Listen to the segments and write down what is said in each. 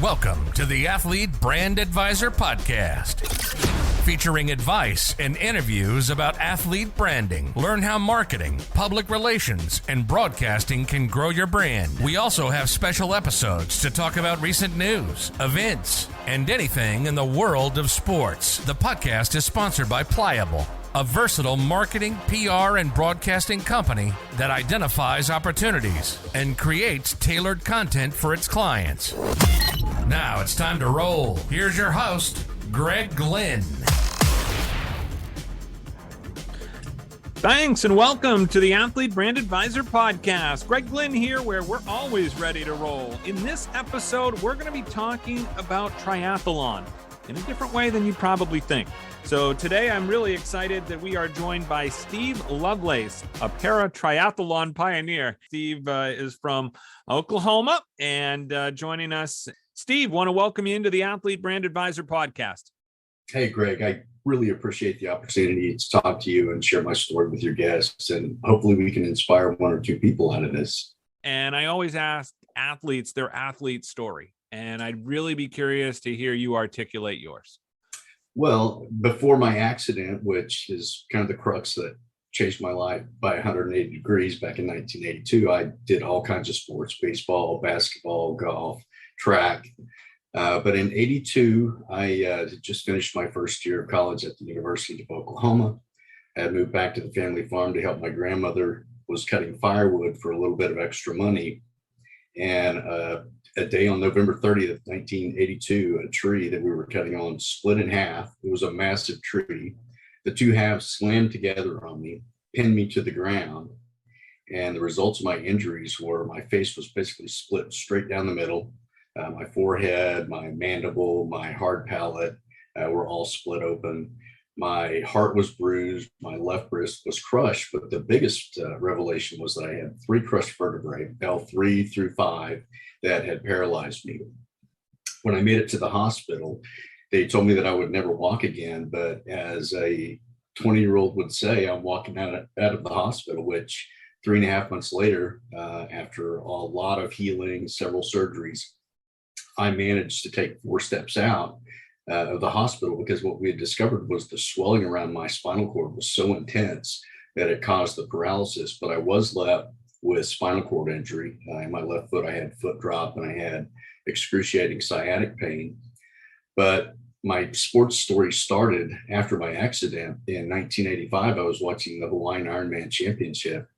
Welcome to the Athlete Brand Advisor Podcast, featuring advice and interviews about athlete branding. Learn how marketing, public relations, and broadcasting can grow your brand. We also have special episodes to talk about recent news, events, and anything in the world of sports. The podcast is sponsored by Pliable, a versatile marketing, PR, and broadcasting company that identifies opportunities and creates tailored content for its clients. Now it's time to roll. Here's your host, Greg Glenn. Thanks and welcome to the Athlete Brand Advisor Podcast. Greg Glenn here, where we're always ready to roll. In this episode, we're going to be talking about triathlon in a different way than you probably think. So today I'm really excited that we are joined by Steve Lovelace, a paratriathlon pioneer. Steve is from Oklahoma and joining us. Steve, want to welcome you into the Athlete Brand Advisor Podcast. Hey, Greg, I really appreciate the opportunity to talk to you and share my story with your guests, and hopefully we can inspire one or two people out of this. And I always ask athletes their athlete story, and I'd really be curious to hear you articulate yours. Well, before my accident, which is kind of the crux that changed my life by 180 degrees back in 1982, I did all kinds of sports: baseball, basketball, golf, track. But in 82, I just finished my first year of college at the University of Oklahoma. I had moved back to the family farm to help my grandmother was cutting firewood for a little bit of extra money. And a day on November 30th, 1982, a tree that we were cutting on split in half. It was a massive tree. The two halves slammed together on me, pinned me to the ground. And the results of my injuries were my face was basically split straight down the middle. My forehead, my mandible, my hard palate were all split open. My heart was bruised. My left wrist was crushed. But the biggest revelation was that I had 3 crushed vertebrae, L3 through 5, that had paralyzed me. When I made it to the hospital, they told me that I would never walk again. But as a 20-year-old would say, I'm walking out of the hospital, which 3.5 months later, after a lot of healing, several surgeries, I managed to take 4 steps out of the hospital, because what we had discovered was the swelling around my spinal cord was so intense that it caused the paralysis. But I was left with spinal cord injury. In my left foot, I had foot drop and I had excruciating sciatic pain. But my sports story started after my accident. In 1985, I was watching the Hawaiian Ironman Championship,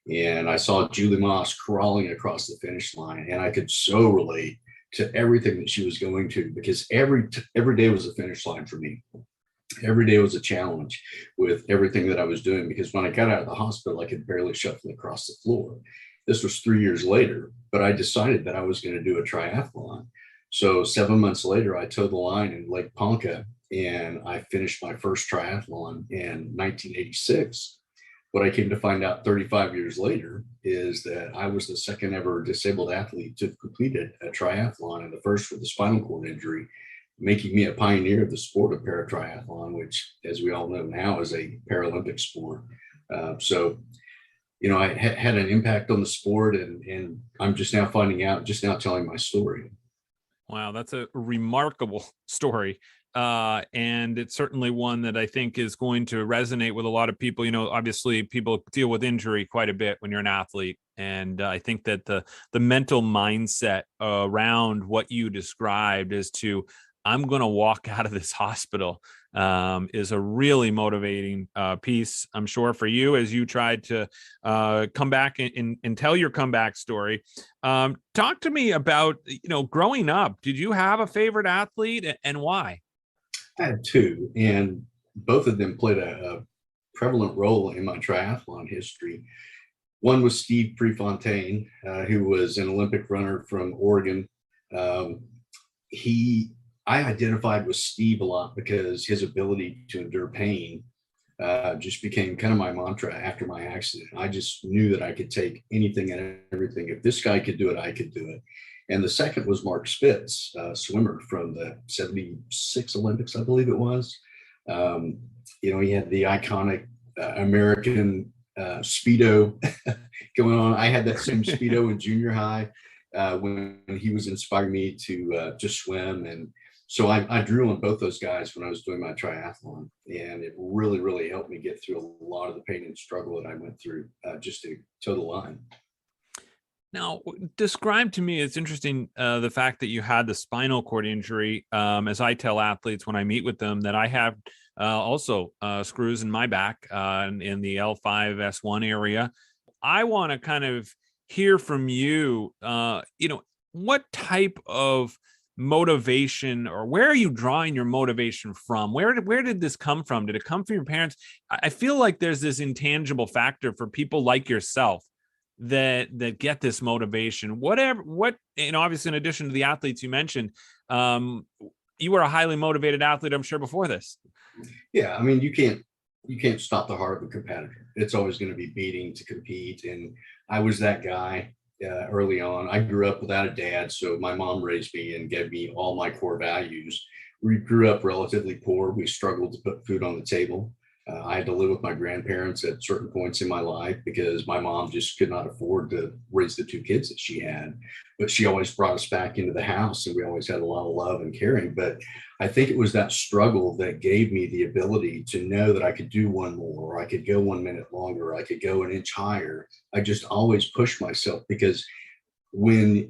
and I saw Julie Moss crawling across the finish line, and I could so relate to everything that she was going to, because every day was a finish line for me. Every day was a challenge with everything that I was doing, because when I got out of the hospital, I could barely shuffle across the floor. This was 3 years later, but I decided that I was going to do a triathlon. So 7 months later, I towed the line in Lake Ponca, and I finished my first triathlon in 1986. What I came to find out 35 years later is that I was the second ever disabled athlete to have completed a triathlon, and the first with a spinal cord injury, making me a pioneer of the sport of paratriathlon, which, as we all know now, is a Paralympic sport. So, I had an impact on the sport, and I'm just now finding out, just now telling my story. Wow, that's a remarkable story. And it's certainly one that I think is going to resonate with a lot of people. Obviously people deal with injury quite a bit when you're an athlete. And I think that the mental mindset around what you described as to, I'm going to walk out of this hospital, is a really motivating piece, I'm sure, for you as you tried to come back and tell your comeback story. Talk to me about, growing up. Did you have a favorite athlete, and why? I had 2, and both of them played a prevalent role in my triathlon history. One was Steve Prefontaine, who was an Olympic runner from Oregon. I identified with Steve a lot because his ability to endure pain just became kind of my mantra after my accident. I just knew that I could take anything and everything. If this guy could do it, I could do it. And the second was Mark Spitz, swimmer from the 76 Olympics, I believe it was. He had the iconic American Speedo going on. I had that same Speedo in junior high. when he was inspiring me to swim. And so I drew on both those guys when I was doing my triathlon, and it really, really helped me get through a lot of the pain and struggle that I went through just to toe the line. Now, describe to me, it's interesting, the fact that you had the spinal cord injury. As I tell athletes when I meet with them, that I have also screws in my back in the L5-S1 area. I want to kind of hear from you, what type of motivation, or where are you drawing your motivation from? Where did this come from? Did it come from your parents? I feel like there's this intangible factor for people like yourself that get this motivation. Obviously, in addition to the athletes you mentioned, you were a highly motivated athlete, I'm sure, before this. Yeah, I mean, you can't stop the heart of a competitor. It's always going to be beating to compete, and I was that guy early on. I grew up without a dad, so my mom raised me and gave me all my core values. We grew up relatively poor. We struggled to put food on the table. I had to live with my grandparents at certain points in my life because my mom just could not afford to raise the two kids that she had. But she always brought us back into the house, and we always had a lot of love and caring. But I think it was that struggle that gave me the ability to know that I could do one more, or I could go 1 minute longer, or I could go an inch higher. I just always pushed myself, because when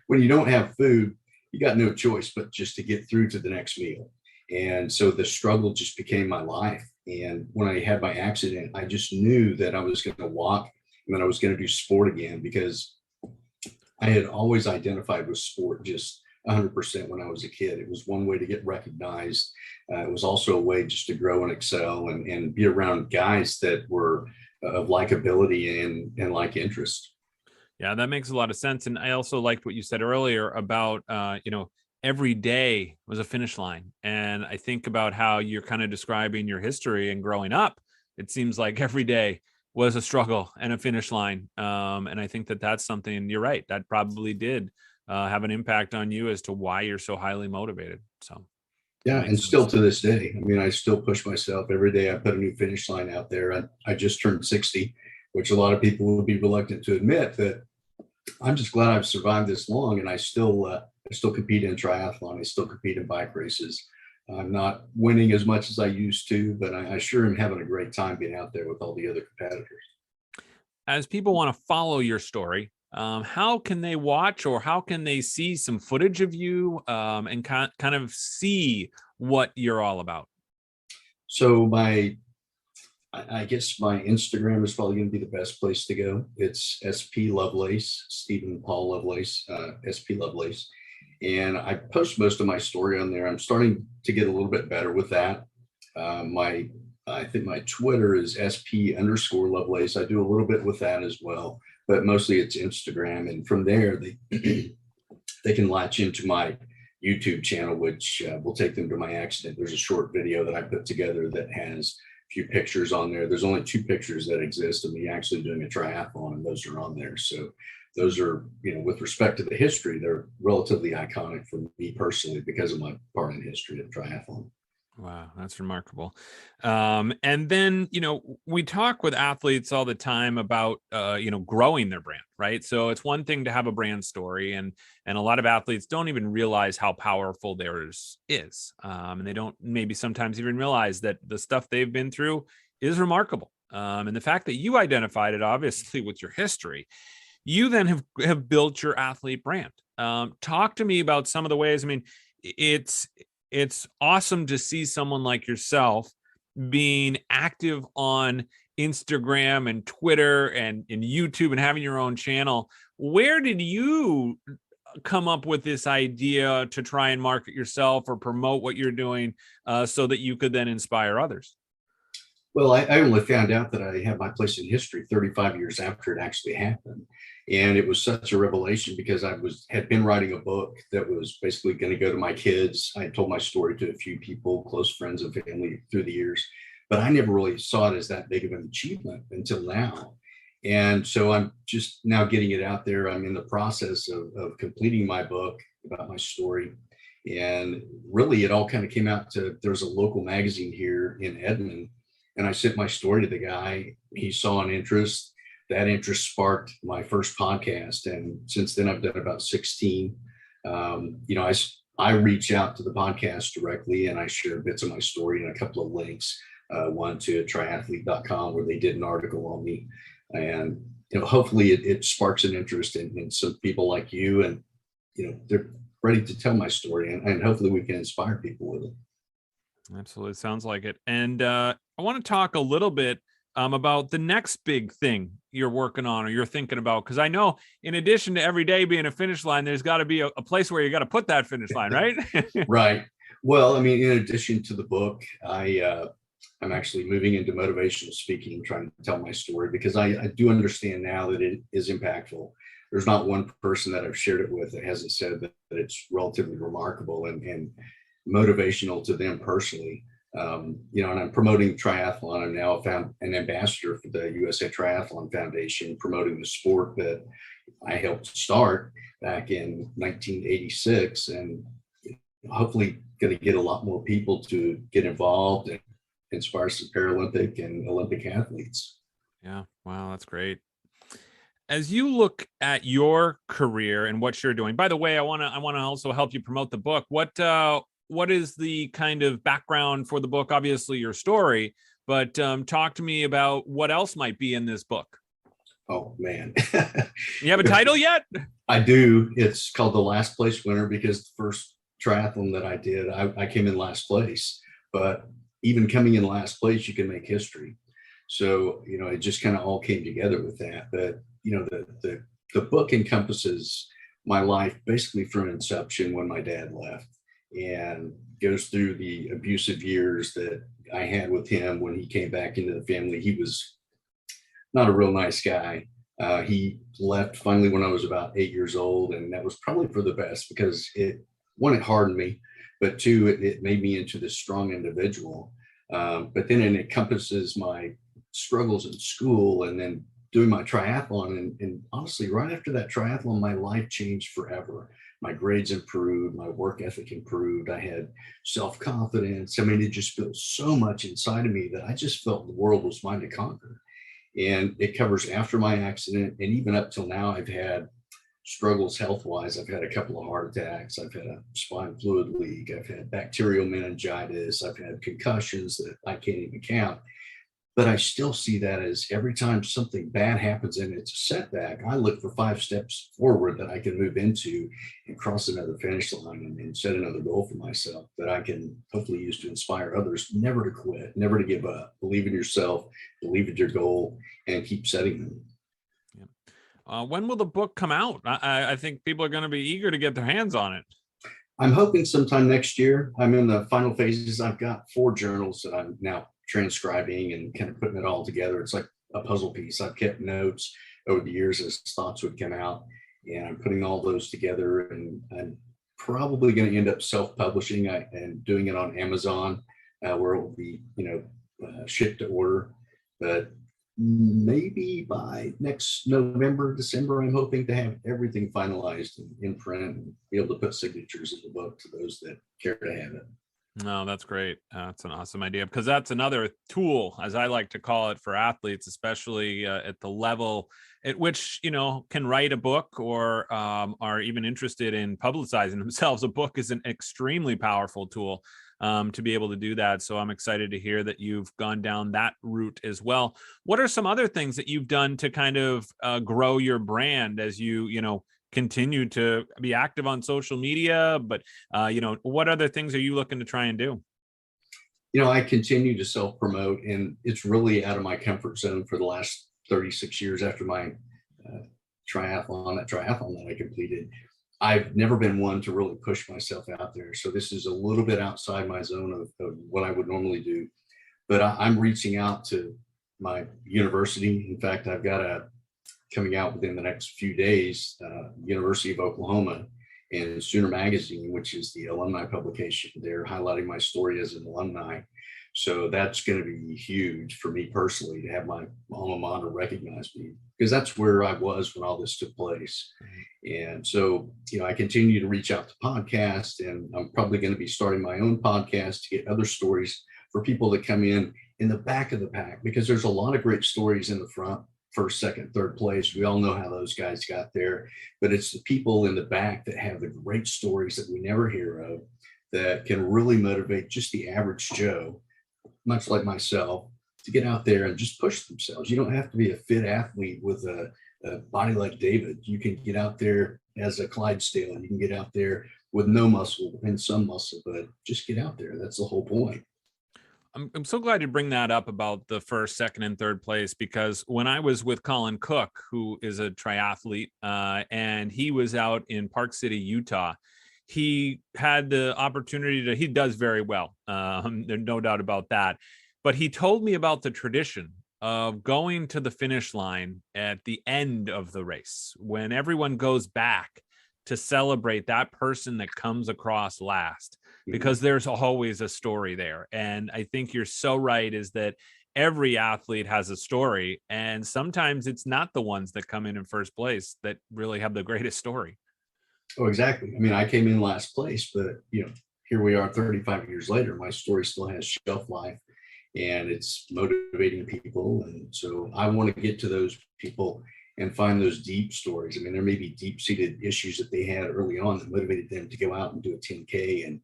when you don't have food, you got no choice but just to get through to the next meal. And so the struggle just became my life. And when I had my accident, I just knew that I was going to walk and that I was going to do sport again, because I had always identified with sport just 100% when I was a kid. It was one way to get recognized. It was also a way just to grow and excel and be around guys that were of likability and like interest. Yeah, that makes a lot of sense. And I also liked what you said earlier about, every day was a finish line. And I think about how you're kind of describing your history and growing up. It seems like every day was a struggle and a finish line. And I think that that's something, you're right, that probably did have an impact on you as to why you're so highly motivated. So yeah, and still to this day, I mean, I still push myself every day. I put a new finish line out there. I just turned 60, which a lot of people would be reluctant to admit, that I'm just glad I've survived this long, and I still compete in triathlon. I still compete in bike races. I'm not winning as much as I used to, but I sure am having a great time being out there with all the other competitors. as people want to follow your story, how can they watch, or how can they see some footage of you and kind of see what you're all about? So I guess my Instagram is probably going to be the best place to go. It's SP Lovelace, Stephen Paul Lovelace, SP Lovelace. And I post most of my story on there. I'm starting to get a little bit better with that. I think my Twitter is SP_Lovelace. I do a little bit with that as well, but mostly it's Instagram. And from there, they can latch into my YouTube channel, which will take them to my accident. There's a short video that I put together that has a few pictures on there. There's only 2 pictures that exist of me actually doing a triathlon, and those are on there. So those are, with respect to the history, they're relatively iconic for me personally because of my part in history of triathlon. Wow, that's remarkable. And then, we talk with athletes all the time about, growing their brand, right? So it's one thing to have a brand story, and a lot of athletes don't even realize how powerful theirs is. And they don't maybe sometimes even realize that the stuff they've been through is remarkable. And the fact that you identified it, obviously, with your history, you then have built your athlete brand. Talk to me about some of the ways. I mean, it's awesome to see someone like yourself being active on Instagram and Twitter and YouTube and having your own channel. Where did you come up with this idea to try and market yourself or promote what you're doing so that you could then inspire others? Well, I only found out that I had my place in history 35 years after it actually happened. And it was such a revelation because I had been writing a book that was basically going to go to my kids. I had told my story to a few people, close friends and family through the years, but I never really saw it as that big of an achievement until now. And so I'm just now getting it out there. I'm in the process of completing my book about my story. And really, it all kind of came out to, there's a local magazine here in Edmond, and I sent my story to the guy. He saw an interest. that interest sparked my first podcast. And since then I've done about 16. I reach out to the podcast directly and I share bits of my story and a couple of links, one to triathlete.com where they did an article on me. And, hopefully it sparks an interest in some people like you, and, they're ready to tell my story, and hopefully we can inspire people with it. Absolutely. Sounds like it. And I want to talk a little bit about the next big thing you're working on or you're thinking about, because I know in addition to every day being a finish line, there's got to be a place where you got to put that finish line, right? Right. Well, I mean, in addition to the book, I'm actually moving into motivational speaking, trying to tell my story, because I do understand now that it is impactful. There's not one person that I've shared it with that hasn't said that it's relatively remarkable and motivational to them personally. And I'm promoting triathlon. I'm now an ambassador for the USA Triathlon Foundation, promoting the sport that I helped start back in 1986, and hopefully going to get a lot more people to get involved and inspire some Paralympic and Olympic athletes. Yeah. Wow. That's great. As you look at your career and what you're doing, by the way, I want to also help you promote the book. What is the kind of background for the book? Obviously your story, but talk to me about what else might be in this book. Oh man. You have a title yet? I do. It's called The Last Place Winner, because the first triathlon that I did, I came in last place, but even coming in last place, you can make history. So, it just kind of all came together with that. But, the book encompasses my life basically from inception when my dad left, and goes through the abusive years that I had with him when he came back into the family. He was not a real nice guy. He left finally when I was about 8 years old, and that was probably for the best, because it hardened me, but two, it made me into this strong individual. But then it encompasses my struggles in school, and then doing my triathlon. And honestly, right after that triathlon, my life changed forever. My grades improved, my work ethic improved. I had self-confidence. I mean, it just built so much inside of me that I just felt the world was mine to conquer. And it covers after my accident, and even up till now, I've had struggles health-wise. I've had a couple of heart attacks. I've had a spine fluid leak. I've had bacterial meningitis. I've had concussions that I can't even count. But I still see that as every time something bad happens and it's a setback, I look for 5 steps forward that I can move into and cross another finish line and set another goal for myself that I can hopefully use to inspire others never to quit, never to give up, believe in yourself, believe in your goal, and keep setting them. When will the book come out? I think people are going to be eager to get their hands on it. I'm hoping sometime next year. I'm in the final phases. I've got 4 journals that I'm now transcribing and kind of putting it all together. It's like a puzzle piece. I've kept notes over the years as thoughts would come out, and I'm putting all those together, and I'm probably going to end up self-publishing and doing it on Amazon, where it will be, shipped to order. But maybe by next November, December, I'm hoping to have everything finalized and in print and be able to put signatures in the book to those that care to have it. No, that's great. That's an awesome idea, because that's another tool, as I like to call it, for athletes, especially at the level at which, can write a book or are even interested in publicizing themselves. A book is an extremely powerful tool to be able to do that. So I'm excited to hear that you've gone down that route as well. What are some other things that you've done to kind of grow your brand as you continue to be active on social media? But, what other things are you looking to try and do? I continue to self-promote, and it's really out of my comfort zone for the last 36 years after my triathlon that I completed. I've never been one to really push myself out there. So this is a little bit outside my zone of what I would normally do. But I'm reaching out to my university. In fact, I've got coming out within the next few days, University of Oklahoma and Sooner Magazine, which is the alumni publication. They're highlighting my story as an alumni. So that's going to be huge for me personally to have my alma mater recognize me, because that's where I was when all this took place. And so, I continue to reach out to podcasts, and I'm probably going to be starting my own podcast to get other stories for people that come in the back of the pack, because there's a lot of great stories in the front first, second, third place. We all know how those guys got there, but it's the people in the back that have the great stories that we never hear of that can really motivate just the average Joe, much like myself, to get out there and just push themselves. You don't have to be a fit athlete with a body like David. You can get out there as a Clydesdale, and you can get out there with no muscle and some muscle, but just get out there. That's the whole point. I'm so glad you bring that up about the first, second, and third place, because when I was with Colin Cook, who is a triathlete, and he was out in Park City, Utah, he had the opportunity to, he does very well. There's no doubt about that. But he told me about the tradition of going to the finish line at the end of the race, when everyone goes back to celebrate that person that comes across last, because there's always a story there. And I think you're so right, is that every athlete has a story, and sometimes it's not the ones that come in first place that really have the greatest story. Oh, exactly. I mean, I came in last place, but here we are 35 years later. My story still has shelf life, and it's motivating people. And so I want to get to those people and find those deep stories. I mean, there may be deep-seated issues that they had early on that motivated them to go out and do a 10K. And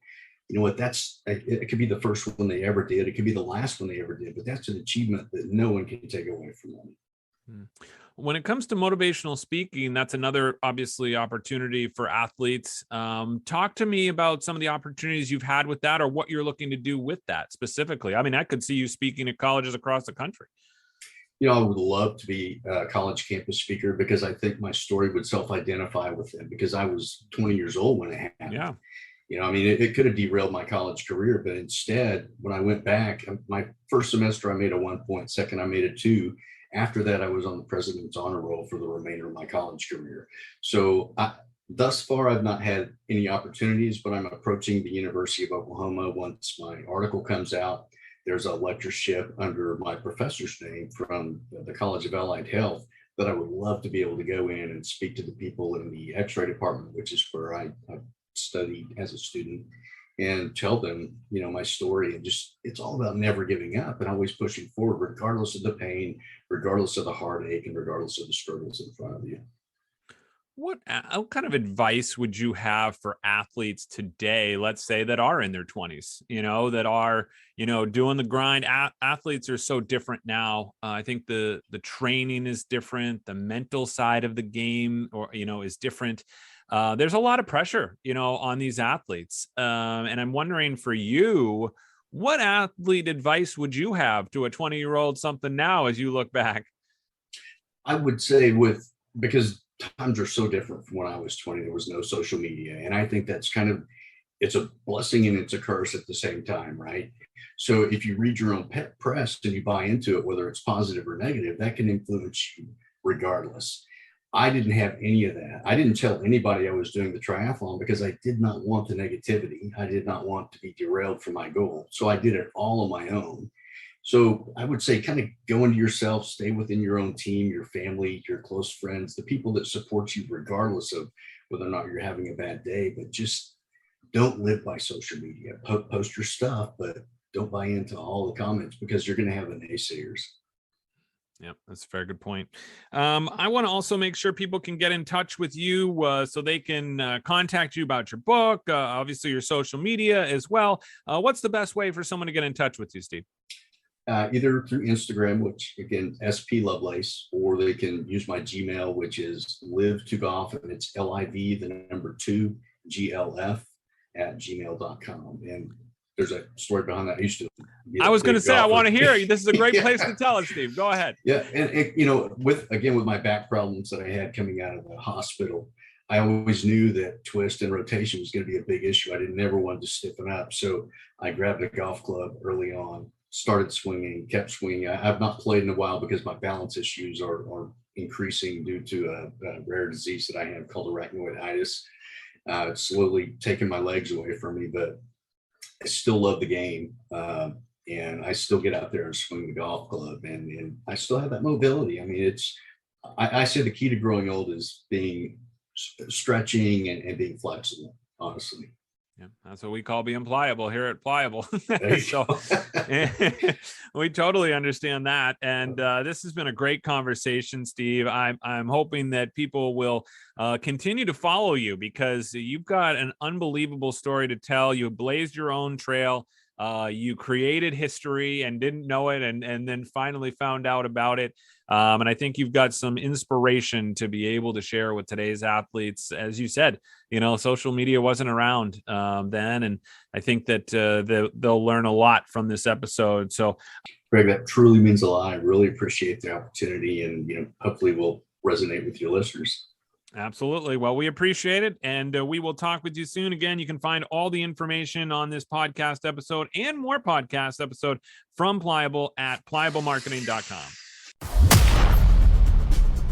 you know what, it could be the first one they ever did. It could be the last one they ever did, but that's an achievement that no one can take away from them. When it comes to motivational speaking, that's another obviously opportunity for athletes. Talk to me about some of the opportunities you've had with that, or what you're looking to do with that specifically. I mean, I could see you speaking at colleges across the country. I would love to be a college campus speaker, because I think my story would self-identify with them, because I was 20 years old when it happened. Yeah. I mean, it could have derailed my college career, but instead, when I went back, my first semester, I made a 1 point, second, I made a 2. After that, I was on the president's honor roll for the remainder of my college career. So thus far, I've not had any opportunities, but I'm approaching the University of Oklahoma. Once my article comes out, there's a lectureship under my professor's name from the College of Allied Health that I would love to be able to go in and speak to the people in the X-ray department, which is where I studied as a student, and tell them, my story. And just, it's all about never giving up and always pushing forward, regardless of the pain, regardless of the heartache, and regardless of the struggles in front of you. What kind of advice would you have for athletes today, let's say, that are in their 20s, that are, doing the grind? Athletes are so different now. I think the training is different. The mental side of the game, is different. There's a lot of pressure, on these athletes. And I'm wondering, for you, what athlete advice would you have to a 20-year-old something now as you look back? I would say because times are so different from when I was 20, there was no social media. And I think that's it's a blessing and it's a curse at the same time, right? So if you read your own press and you buy into it, whether it's positive or negative, that can influence you regardless. I didn't have any of that. I didn't tell anybody I was doing the triathlon because I did not want the negativity. I did not want to be derailed from my goal. So I did it all on my own. So I would say kind of go into yourself, stay within your own team, your family, your close friends, the people that support you regardless of whether or not you're having a bad day, but just don't live by social media. Post your stuff, but don't buy into all the comments, because you're going to have the naysayers. Yeah, that's a very good point. I want to also make sure people can get in touch with you so they can contact you about your book, obviously your social media as well. What's the best way for someone to get in touch with you, Steve? Either through Instagram, which again, SP Lovelace, or they can use my Gmail, which is live2golf, and it's LIV2GLF@gmail.com. And there's a story behind that. I was going to say, I want to hear you. This is a great place to tell it, Steve. Go ahead. Yeah. And with my back problems that I had coming out of the hospital, I always knew that twist and rotation was going to be a big issue. I never wanted to stiffen up. So I grabbed a golf club early on, started swinging, kept swinging. I've not played in a while because my balance issues are increasing due to a rare disease that I have called arachnoiditis. It's slowly taking my legs away from me, but I still love the game. And I still get out there and swing the golf club, and I still have that mobility. I mean, I say the key to growing old is being stretching and being flexible, honestly. Yeah, that's what we call being pliable here at Pliable. There you So go. we totally understand that. And this has been a great conversation, Steve. I'm hoping that people will continue to follow you, because you've got an unbelievable story to tell. You blazed your own trail. You created history and didn't know it, and then finally found out about it. And I think you've got some inspiration to be able to share with today's athletes. As you said, social media wasn't around then. And I think that they'll learn a lot from this episode. So, Greg, that truly means a lot. I really appreciate the opportunity, and, hopefully will resonate with your listeners. Absolutely. Well, we appreciate it. And we will talk with you soon. Again, you can find all the information on this podcast episode and more podcast episode from Pliable at pliablemarketing.com.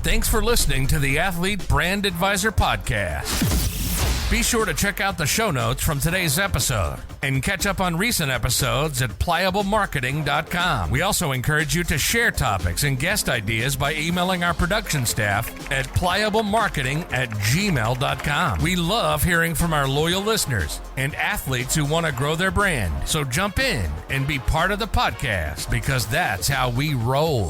Thanks for listening to the Athlete Brand Advisor Podcast. Be sure to check out the show notes from today's episode and catch up on recent episodes at pliablemarketing.com. We also encourage you to share topics and guest ideas by emailing our production staff at pliablemarketing@gmail.com. We love hearing from our loyal listeners and athletes who want to grow their brand. So jump in and be part of the podcast, because that's how we roll.